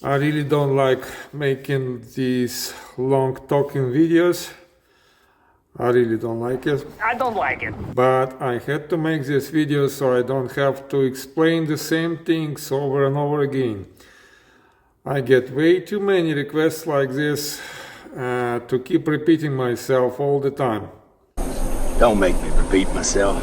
I really don't like making these long talking videos. I really don't like it. I don't like it. But I had to make this video so I don't have to explain the same things over and over again. I get way too many requests like this to keep repeating myself all the time. Don't make me repeat myself.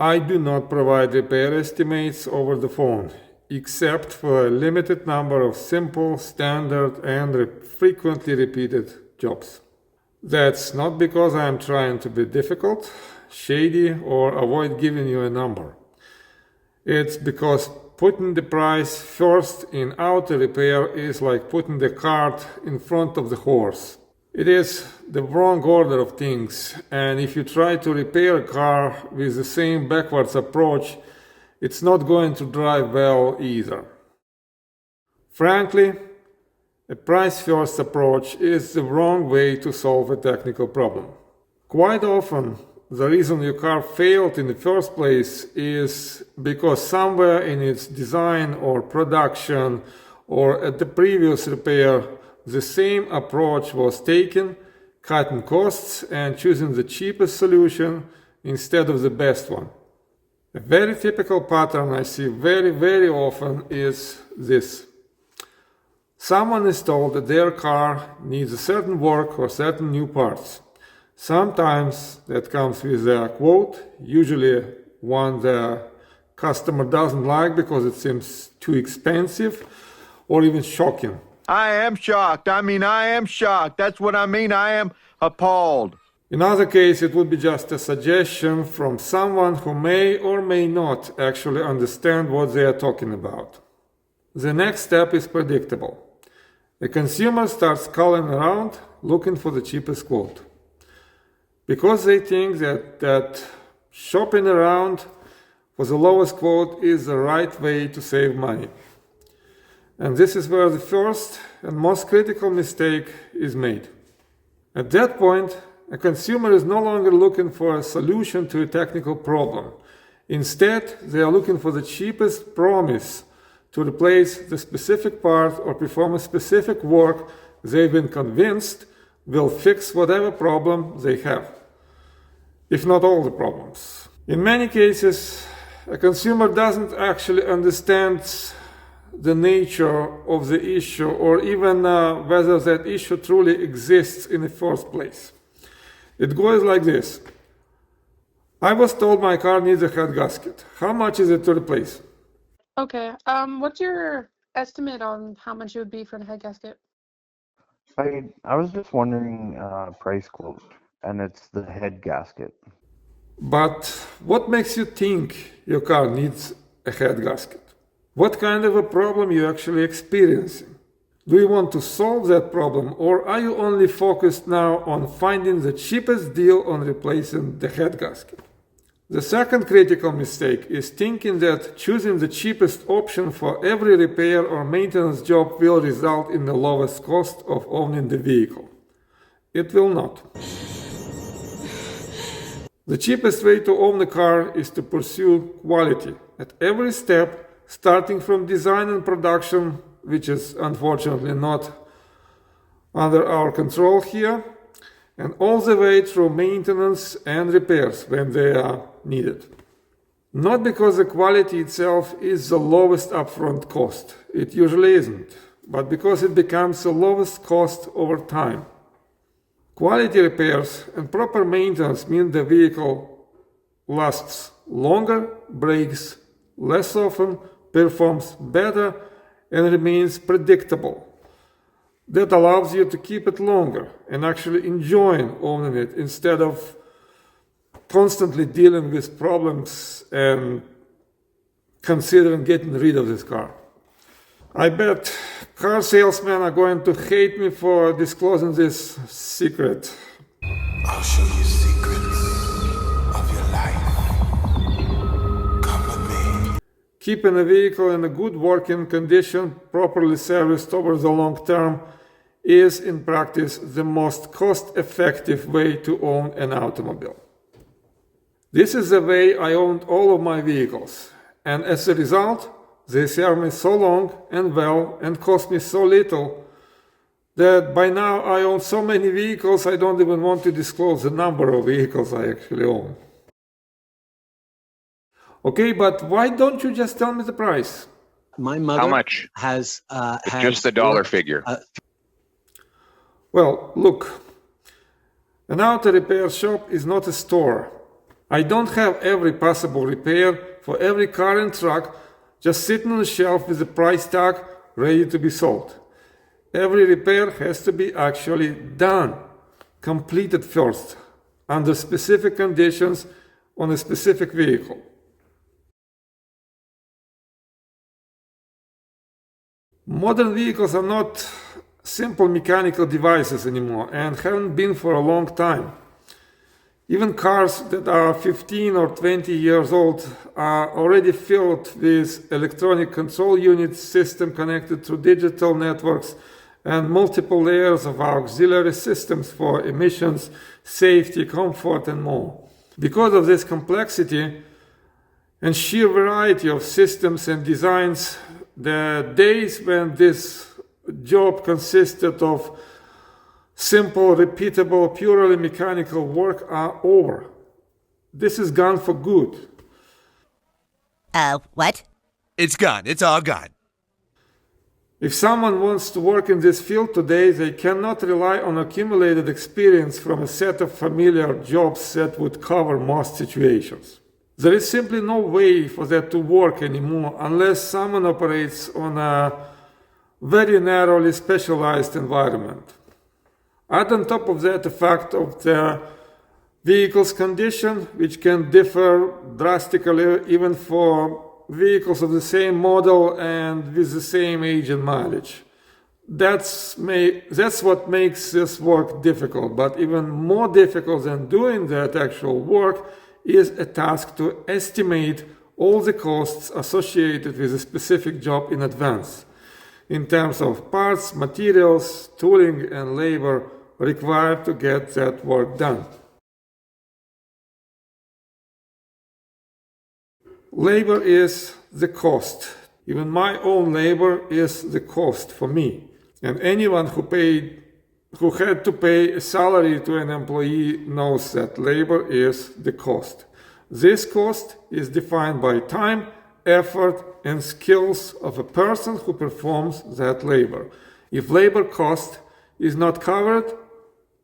I do not provide repair estimates over the phone, except for a limited number of simple, standard, and frequently repeated jobs. That's not because I am trying to be difficult, shady, or avoid giving you a number. It's because putting the price first in auto repair is like putting the cart in front of the horse. It is the wrong order of things, and if you try to repair a car with the same backwards approach, it's not going to drive well either. Frankly, a price-first approach is the wrong way to solve a technical problem. Quite often, the reason your car failed in the first place is because somewhere in its design or production or at the previous repair, the same approach was taken, cutting costs and choosing the cheapest solution instead of the best one. A very typical pattern I see very often is this. Someone is told that their car needs a certain work or certain new parts. Sometimes that comes with a quote, usually one the customer doesn't like because it seems too expensive or even shocking. I am shocked. I am shocked. That's what I mean. I am appalled. In other case, it would be just a suggestion from someone who may or may not actually understand what they are talking about. The next step is predictable. The consumer starts calling around looking for the cheapest quote. Because they think that shopping around for the lowest quote is the right way to save money. And this is where the first and most critical mistake is made. At that point, a consumer is no longer looking for a solution to a technical problem. Instead, they are looking for the cheapest promise to replace the specific part or perform a specific work they've been convinced will fix whatever problem they have, if not all the problems. In many cases, a consumer doesn't actually understand the nature of the issue or even whether that issue truly exists in the first place. It goes like this. I was told my car needs a head gasket. How much is it to replace? Okay. What's your estimate on how much it would be for the head gasket? I was just wondering price quote, and it's the head gasket. But what makes you think your car needs a head gasket? What kind of a problem you're actually experiencing? Do you want to solve that problem, or are you only focused now on finding the cheapest deal on replacing the head gasket? The second critical mistake is thinking that choosing the cheapest option for every repair or maintenance job will result in the lowest cost of owning the vehicle. It will not. The cheapest way to own a car is to pursue quality at every step, starting from design and production, which is unfortunately not under our control here, and all the way through maintenance and repairs when they are needed. Not because the quality itself is the lowest upfront cost, it usually isn't, but because it becomes the lowest cost over time. Quality repairs and proper maintenance mean the vehicle lasts longer, breaks less often, performs better, and remains predictable. That allows you to keep it longer and actually enjoying owning it instead of constantly dealing with problems and considering getting rid of this car. I bet car salesmen are going to hate me for disclosing this secret. I'll show you secrets of your life. Come with me. Keeping a vehicle in a good working condition, properly serviced over the long term, is in practice the most cost-effective way to own an automobile. This is the way I owned all of my vehicles, And as a result, they serve me so long and well and cost me so little that by now I own so many vehicles I don't even want to disclose the number of vehicles I actually own. Okay, but why don't you just tell me the price? My mother How much? has Just the dollar figure. Well, look, an auto repair shop is not a store. I don't have every possible repair for every car and truck just sitting on the shelf with a price tag ready to be sold. Every repair has to be actually done, completed first, under specific conditions on a specific vehicle. Modern vehicles are not simple mechanical devices anymore and haven't been for a long time. Even cars that are 15 or 20 years old are already filled with electronic control units, system connected through digital networks, and multiple layers of auxiliary systems for emissions, safety, comfort, and more. Because of this complexity and sheer variety of systems and designs, the days when this job consisted of simple, repeatable, purely mechanical work are over. This is gone for good. What? It's gone. It's all gone. If someone wants to work in this field today, they cannot rely on accumulated experience from a set of familiar jobs that would cover most situations. There is simply no way for that to work anymore unless someone operates on a very narrowly specialized environment. Add on top of that the fact of the vehicle's condition, which can differ drastically even for vehicles of the same model and with the same age and mileage. That's what makes this work difficult, but even more difficult than doing that actual work is a task to estimate all the costs associated with a specific job in advance, in terms of parts, materials, tooling, and labor required to get that work done. Labor is the cost. Even my own labor is the cost for me. And anyone who had to pay a salary to an employee knows that labor is the cost. This cost is defined by time, effort, and skills of a person who performs that labor. If labor cost is not covered,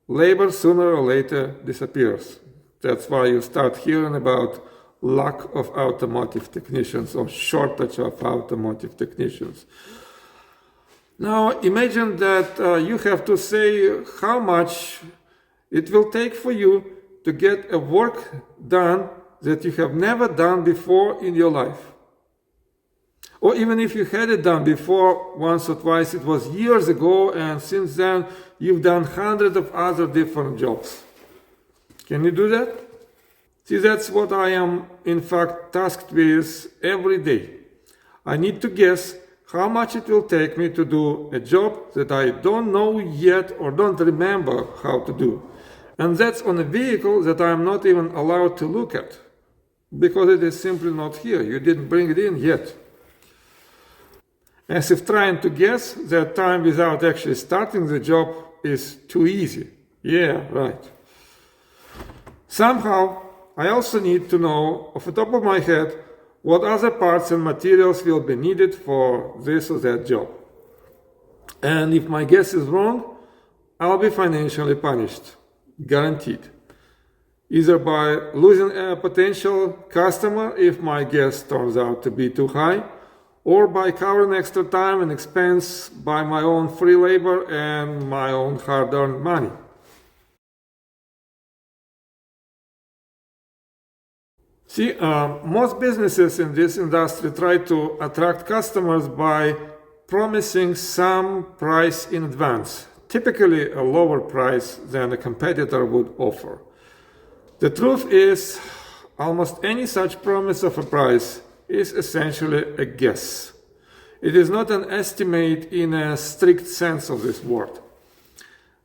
labor sooner or later disappears. That's why you start hearing about lack of automotive technicians or shortage of automotive technicians. Now imagine that you have to say how much it will take for you to get a work done that you have never done before in your life. Or even if you had it done before once or twice, it was years ago, and since then you've done hundreds of other different jobs. Can you do that? See, that's what I am in fact tasked with every day. I need to guess how much it will take me to do a job that I don't know yet or don't remember how to do. And that's on a vehicle that I am not even allowed to look at, because it is simply not here. You didn't bring it in yet. As if trying to guess that time without actually starting the job is too easy. Yeah, right. Somehow, I also need to know off the top of my head what other parts and materials will be needed for this or that job. And if my guess is wrong, I'll be financially punished. Guaranteed. Either by losing a potential customer if my guess turns out to be too high, or by covering extra time and expense by my own free labor and my own hard-earned money. See, most businesses in this industry try to attract customers by promising some price in advance, typically a lower price than a competitor would offer. The truth is, almost any such promise of a price is essentially a guess. It is not an estimate in a strict sense of this word.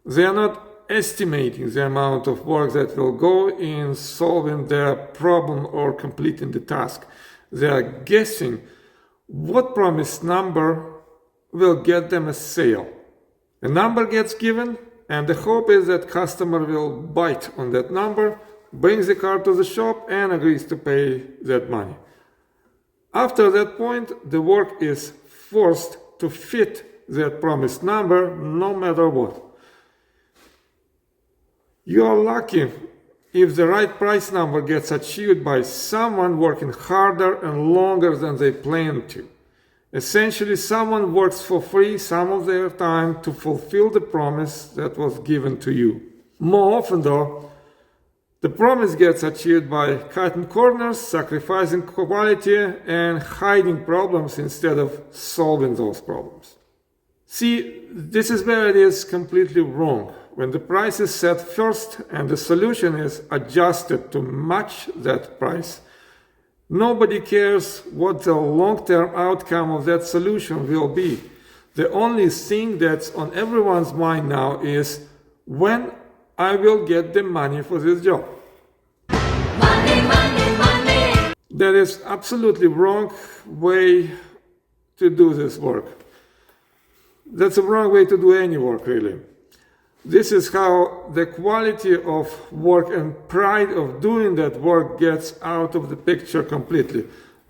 They are not estimating the amount of work that will go in solving their problem or completing the task. They are guessing what promised number will get them a sale. A number gets given, and the hope is that customer will bite on that number, brings the car to the shop, and agrees to pay that money. After that point, the work is forced to fit that promised number no matter what. You are lucky if the right price number gets achieved by someone working harder and longer than they planned to. Essentially, someone works for free some of their time to fulfill the promise that was given to you. More often though, the promise gets achieved by cutting corners, sacrificing quality, and hiding problems instead of solving those problems. See, this is where it is completely wrong. When the price is set first and the solution is adjusted to match that price, nobody cares what the long-term outcome of that solution will be. The only thing that's on everyone's mind now is when I will get the money for this job. Money, money, money. That is absolutely wrong way to do this work. That's a wrong way to do any work, really. This is how the quality of work and pride of doing that work gets out of the picture completely.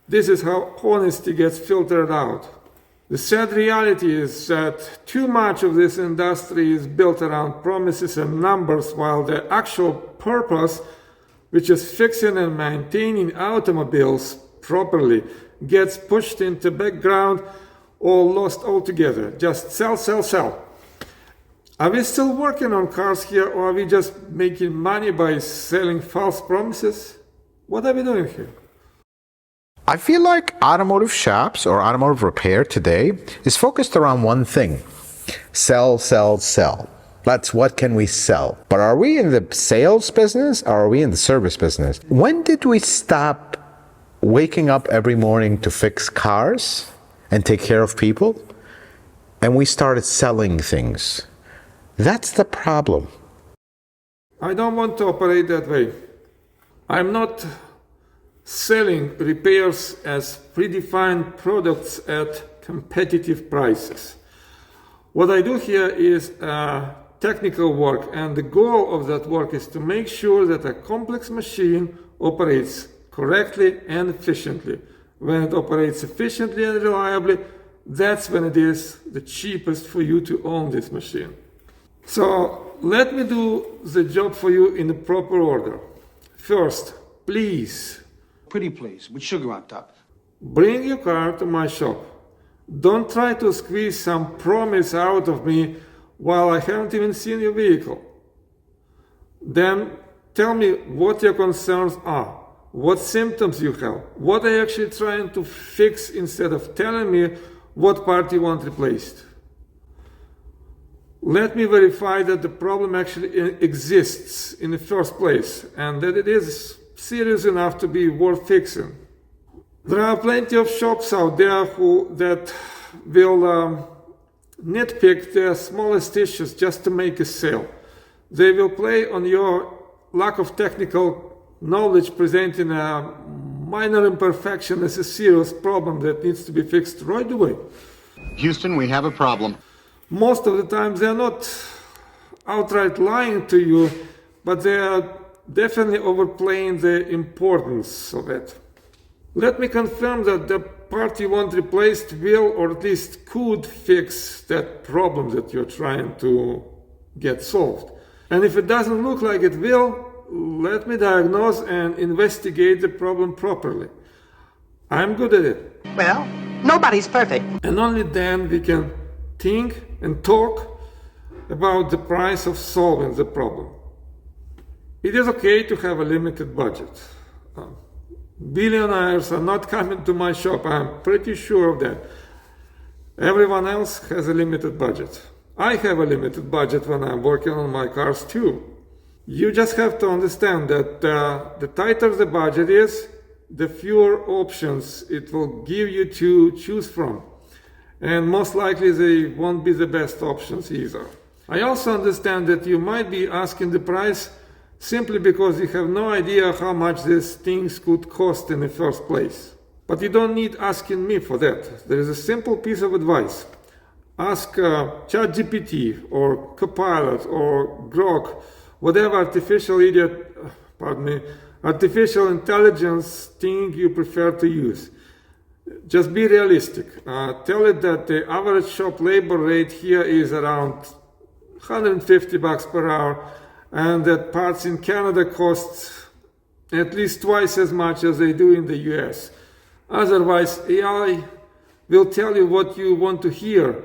This is how honesty gets filtered out. The sad reality is that too much of this industry is built around promises and numbers, while the actual purpose, which is fixing and maintaining automobiles properly, gets pushed into background or lost altogether. Just sell, sell, sell. Are we still working on cars here, or are we just making money by selling false promises? What are we doing here? I feel like automotive shops or automotive repair today is focused around one thing: sell, sell, sell. That's what can we sell. But are we in the sales business or are we in the service business? When did we stop waking up every morning to fix cars and take care of people, and we started selling things? That's the problem. I don't want to operate that way. I'm not selling repairs as predefined products at competitive prices. What I do here is technical work, and the goal of that work is to make sure that a complex machine operates correctly and efficiently. When it operates efficiently and reliably, that's when it is the cheapest for you to own this machine. So let me do the job for you in the proper order. First, please. Pretty please, with sugar on top. Bring your car to my shop. Don't try to squeeze some promise out of me while I haven't even seen your vehicle. Then tell me what your concerns are, what symptoms you have, what are you actually trying to fix, instead of telling me what part you want replaced. Let me verify that the problem actually exists in the first place and that it is serious enough to be worth fixing. There are plenty of shops out there that will nitpick the smallest issues just to make a sale. They will play on your lack of technical knowledge, presenting a minor imperfection as a serious problem that needs to be fixed right away. Houston, we have a problem. Most of the time they are not outright lying to you, but they are definitely overplaying the importance of it. Let me confirm that the part you want replaced will, or at least could, fix that problem that you're trying to get solved. And if it doesn't look like it will, let me diagnose and investigate the problem properly. I'm good at it. Well, nobody's perfect. And only then we can think and talk about the price of solving the problem. It is okay to have a limited budget. Billionaires are not coming to my shop, I'm pretty sure of that. Everyone else has a limited budget. I have a limited budget when I'm working on my cars too. You just have to understand that the tighter the budget is, the fewer options it will give you to choose from. And most likely they won't be the best options either. I also understand that you might be asking the price simply because you have no idea how much these things could cost in the first place. But you don't need asking me for that. There is a simple piece of advice. Ask ChatGPT or Copilot or Grok, whatever artificial intelligence thing you prefer to use. Just be realistic. Tell it that the average shop labor rate here is around $150 per hour, and that parts in Canada cost at least twice as much as they do in the US. Otherwise, AI will tell you what you want to hear,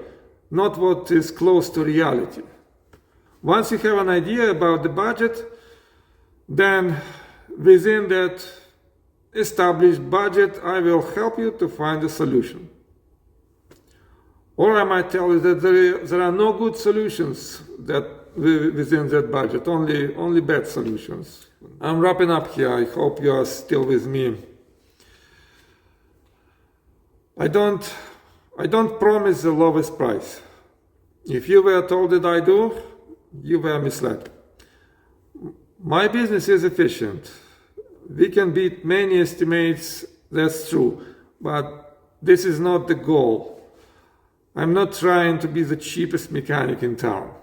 not what is close to reality. Once you have an idea about the budget, then within that established budget, I will help you to find a solution. Or I might tell you that there are no good solutions within that budget, only bad solutions. I'm wrapping up here. I hope you are still with me. I don't promise the lowest price. If you were told that I do, you were misled. My business is efficient. We can beat many estimates, that's true, but this is not the goal. I'm not trying to be the cheapest mechanic in town.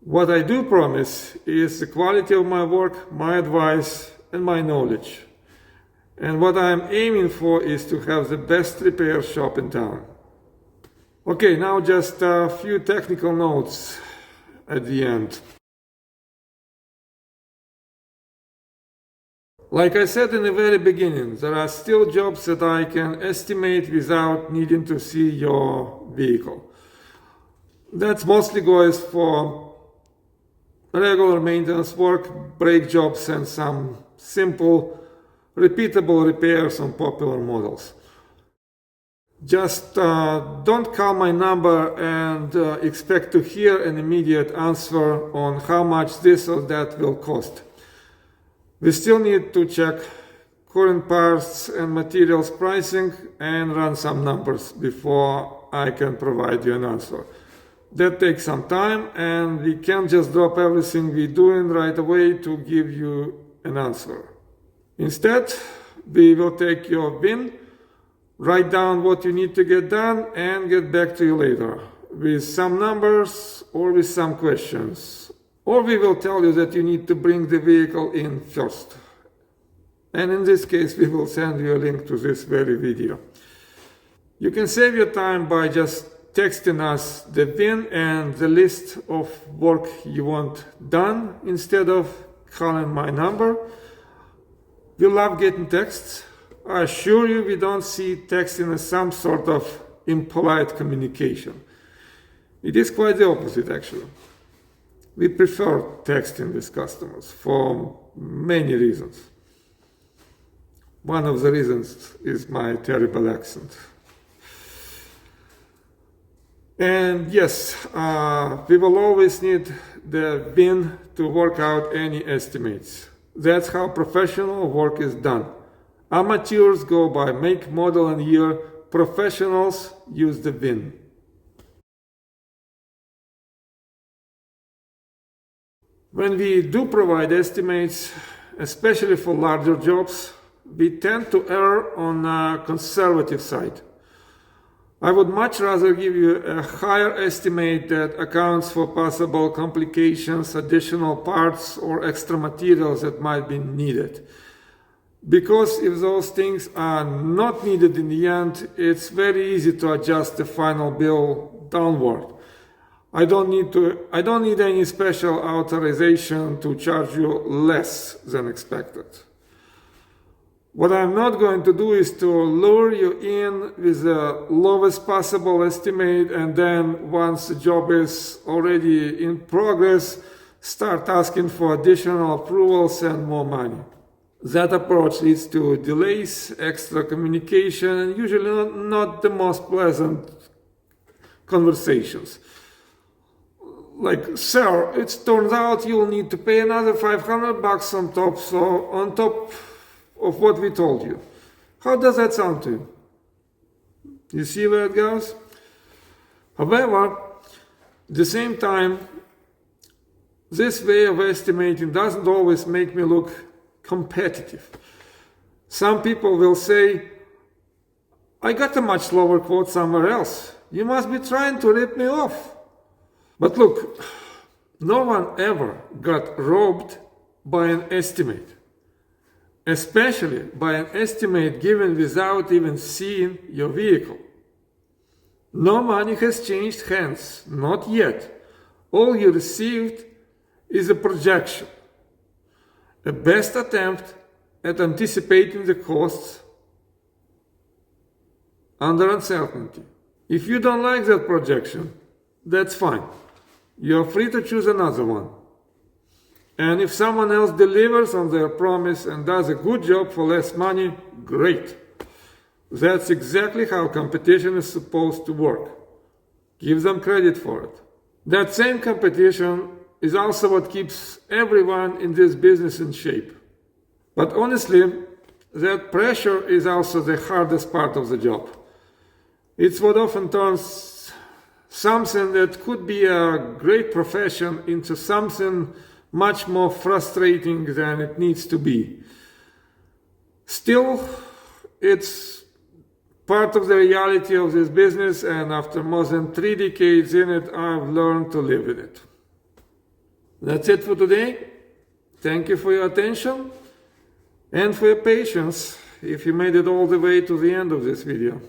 What I do promise is the quality of my work, my advice, and my knowledge. And what I'm aiming for is to have the best repair shop in town. Okay, now just a few technical notes at the end. Like I said in the very beginning, there are still jobs that I can estimate without needing to see your vehicle. That mostly goes for regular maintenance work, brake jobs, and some simple, repeatable repairs on popular models. Just don't call my number and expect to hear an immediate answer on how much this or that will cost. We still need to check current parts and materials pricing and run some numbers before I can provide you an answer. That takes some time, and we can't just drop everything we're doing right away to give you an answer. Instead, we will take your VIN, write down what you need to get done, and get back to you later with some numbers or with some questions. Or we will tell you that you need to bring the vehicle in first. And in this case, we will send you a link to this very video. You can save your time by just texting us the VIN and the list of work you want done instead of calling my number. We love getting texts. I assure you we don't see texting as some sort of impolite communication. It is quite the opposite, actually. We prefer texting with customers for many reasons. One of the reasons is my terrible accent. And yes, we will always need the VIN to work out any estimates. That's how professional work is done. Amateurs go by make, model, and year. Professionals use the VIN. When we do provide estimates, especially for larger jobs, we tend to err on a conservative side. I would much rather give you a higher estimate that accounts for possible complications, additional parts, or extra materials that might be needed. Because if those things are not needed in the end, it's very easy to adjust the final bill downward. I don't need any special authorization to charge you less than expected. What I'm not going to do is to lure you in with the lowest possible estimate, and then once the job is already in progress, start asking for additional approvals and more money. That approach leads to delays, extra communication, and usually not the most pleasant conversations. Like, sir, it turns out you'll need to pay another $500 on top of what we told you. How does that sound to you? You see where it goes? However, at the same time, this way of estimating doesn't always make me look competitive. Some people will say, I got a much lower quote somewhere else. You must be trying to rip me off. But look, no one ever got robbed by an estimate, especially by an estimate given without even seeing your vehicle. No money has changed hands, not yet. All you received is a projection, a best attempt at anticipating the costs under uncertainty. If you don't like that projection, that's fine. You're free to choose another one. And if someone else delivers on their promise and does a good job for less money, great. That's exactly how competition is supposed to work. Give them credit for it. That same competition is also what keeps everyone in this business in shape. But honestly, that pressure is also the hardest part of the job. It's what often turns something that could be a great profession into something much more frustrating than it needs to be. Still, it's part of the reality of this business, and after more than 3 decades in it, I've learned to live with it. That's it for today. Thank you for your attention and for your patience if you made it all the way to the end of this video.